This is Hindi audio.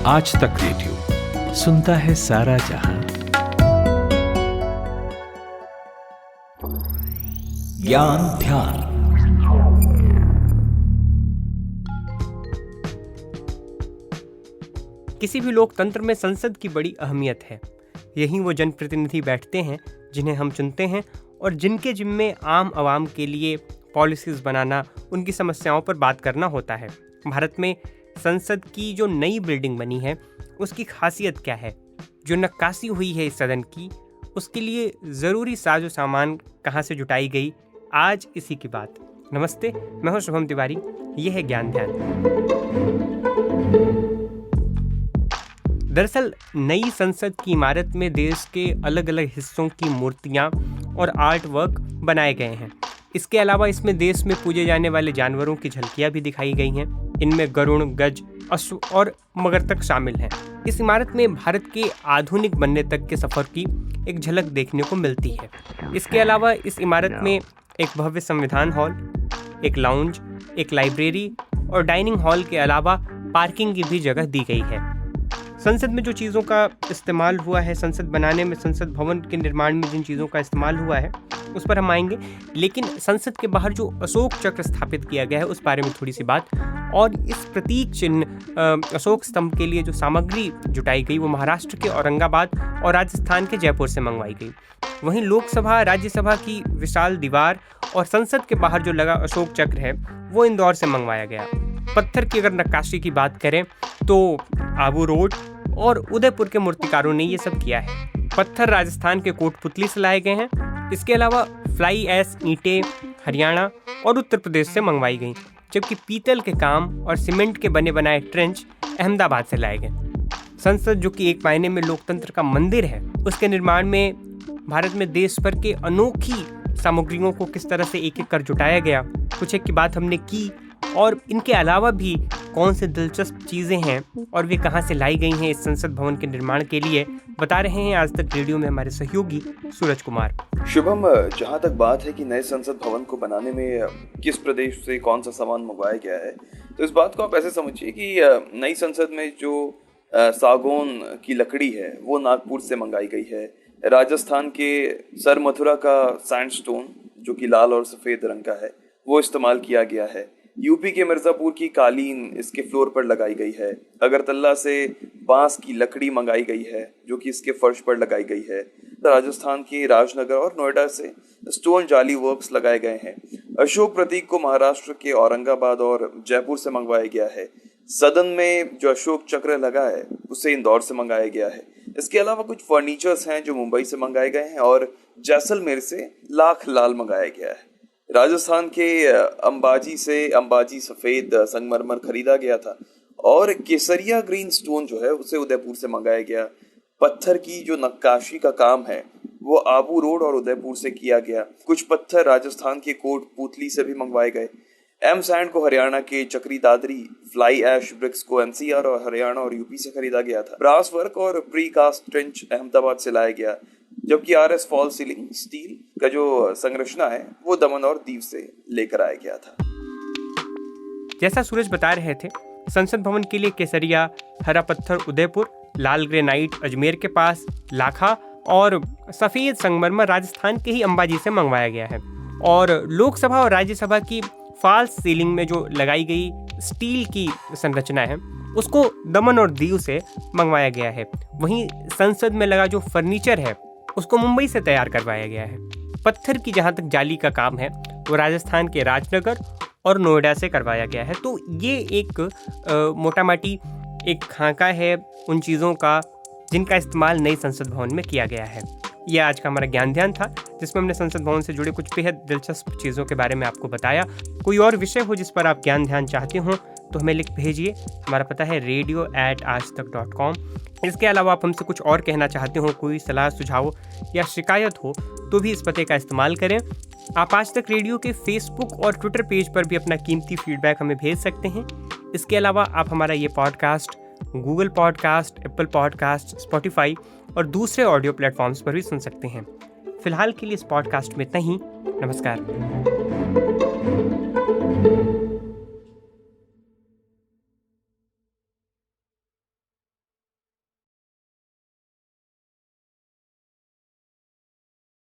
आज तक रेडियो सुनता है सारा जहां। ज्ञान ध्यान। किसी भी लोकतंत्र में संसद की बड़ी अहमियत है। यहीं वो जनप्रतिनिधि बैठते हैं जिन्हें हम चुनते हैं और जिनके जिम्मे आम आवाम के लिए पॉलिसीज बनाना, उनकी समस्याओं पर बात करना होता है। भारत में संसद की जो नई बिल्डिंग बनी है उसकी खासियत क्या है, जो नक्काशी हुई है इस सदन की, उसके लिए ज़रूरी साजो सामान कहाँ से जुटाई गई, आज इसी की बात। नमस्ते, मैं हूं शुभम तिवारी, ये है ज्ञान ध्यान। दरअसल नई संसद की इमारत में देश के अलग अलग हिस्सों की मूर्तियां और आर्ट वर्क बनाए गए हैं। इसके अलावा इसमें देश में पूजे जाने वाले जानवरों की झलकियां भी दिखाई गई हैं। इनमें गरुड़, गज, अश्व और मगर तक शामिल हैं। इस इमारत में भारत के आधुनिक बनने तक के सफ़र की एक झलक देखने को मिलती है। इसके अलावा इस इमारत में एक भव्य संविधान हॉल, एक लाउंज, एक लाइब्रेरी और डाइनिंग हॉल के अलावा पार्किंग की भी जगह दी गई है। संसद में जो चीज़ों का इस्तेमाल हुआ है, संसद बनाने में, संसद भवन के निर्माण में जिन चीज़ों का इस्तेमाल हुआ है उस पर हम आएंगे, लेकिन संसद के बाहर जो अशोक चक्र स्थापित किया गया है उस बारे में थोड़ी सी बात। और इस प्रतीक चिन्ह अशोक स्तंभ के लिए जो सामग्री जुटाई गई वो महाराष्ट्र के औरंगाबाद और राजस्थान के जयपुर से मंगवाई गई। वहीं लोकसभा, राज्यसभा की विशाल दीवार और संसद के बाहर जो लगा अशोक चक्र है वो इंदौर से मंगवाया गया। पत्थर की अगर नक्काशी की बात करें तो आबू रोड और उदयपुर के मूर्तिकारों ने ये सब किया है। पत्थर राजस्थान के कोटपुतली से लाए गए हैं। इसके अलावा फ्लाई ऐश ईंटें हरियाणा और उत्तर प्रदेश से मंगवाई गई, जबकि पीतल के काम और सीमेंट के बने बनाए ट्रेंच अहमदाबाद से लाए गए। संसद, जो कि एक मायने में लोकतंत्र का मंदिर है, उसके निर्माण में भारत में देश भर के अनोखी सामग्रियों को किस तरह से एक एक कर जुटाया गया, कुछ एक की बात हमने की। और इनके अलावा भी कौन से दिलचस्प चीज़ें हैं और वे कहाँ से लाई गई हैं इस संसद भवन के निर्माण के लिए, बता रहे हैं आज तक रेडियो में हमारे सहयोगी सूरज कुमार। शुभम, जहाँ तक बात है कि नए संसद भवन को बनाने में किस प्रदेश से कौन सा सामान मंगवाया गया है, तो इस बात को आप ऐसे समझिए कि नई संसद में जो सागौन की लकड़ी है वो नागपुर से मंगाई गई है। राजस्थान के सर मथुरा का सैंडस्टोन, जो कि लाल और सफ़ेद रंग का है, वो इस्तेमाल किया गया है। यूपी के मिर्ज़ापुर की कालीन इसके फ्लोर पर लगाई गई है। अगरतला से बांस की लकड़ी मंगाई गई है जो कि इसके फर्श पर लगाई गई है। राजस्थान के राजनगर और नोएडा से स्टोन जाली वर्क्स लगाए गए हैं। अशोक प्रतीक को महाराष्ट्र के औरंगाबाद और जयपुर से मंगवाया गया है। सदन में जो अशोक चक्र लगा है उसे इंदौर से मंगाया गया है। इसके अलावा कुछ फर्नीचर्स हैं जो मुंबई से मंगाए गए हैं और जैसलमेर से लाख लाल मंगाया गया है। राजस्थान के अंबाजी से अंबाजी सफ़ेद संगमरमर खरीदा गया था और केसरिया ग्रीन स्टोन जो है उसे उदयपुर से मंगाया गया। पत्थर की जो नक्काशी का काम है वो आबू रोड और उदयपुर से किया गया। कुछ पत्थर राजस्थान के कोटपुतली से भी मंगवाए गए। एम सैंड को हरियाणा के चक्री दादरी, फ्लाई ऐश ब्रिक्स को एनसीआर और हरियाणा और यूपी से खरीदा गया था। ब्रास वर्क और प्री कास्ट ट्रेंच अहमदाबाद से लाया गया, जबकि आरएस फॉल सीलिंग स्टील का जो संरचना है वो दमन और दीव से लेकर आया गया था। जैसा सूरज बता रहे थे, संसद भवन के लिए केसरिया, हरा पत्थर उदयपुर, लाल ग्रेनाइट अजमेर के पास लाखा और सफ़ेद संगमरमर राजस्थान के ही अंबाजी से मंगवाया गया है। और लोकसभा और राज्यसभा की फॉल्स सीलिंग में जो लगाई गई स्टील की संरचना है उसको दमन और दीव से मंगवाया गया है। वहीं संसद में लगा जो फर्नीचर है उसको मुंबई से तैयार करवाया गया है। पत्थर की जहाँ तक जाली का काम है वो राजस्थान के राजनगर और नोएडा से करवाया गया है। तो ये एक मोटा माटी एक खाका है उन चीज़ों का जिनका इस्तेमाल नई संसद भवन में किया गया है। यह आज का हमारा ज्ञान ध्यान था, जिसमें हमने संसद भवन से जुड़े कुछ बेहद दिलचस्प चीज़ों के बारे में आपको बताया। कोई और विषय हो जिस पर आप ज्ञान ध्यान चाहते हो तो हमें लिख भेजिए। हमारा पता है radio@aajtak.com। इसके अलावा आप हमसे कुछ और कहना चाहते हो, कोई सलाह सुझाव या शिकायत हो तो भी इस पते का इस्तेमाल करें। आप आज तक रेडियो के फेसबुक और ट्विटर पेज पर भी अपना कीमती फीडबैक हमें भेज सकते हैं। इसके अलावा आप हमारा ये podcast Google podcast, Apple podcast, Spotify और दूसरे ऑडियो प्लेटफॉर्म्स पर भी सुन सकते हैं। फिलहाल के लिए इस पॉडकास्ट में इतना ही। नमस्कार।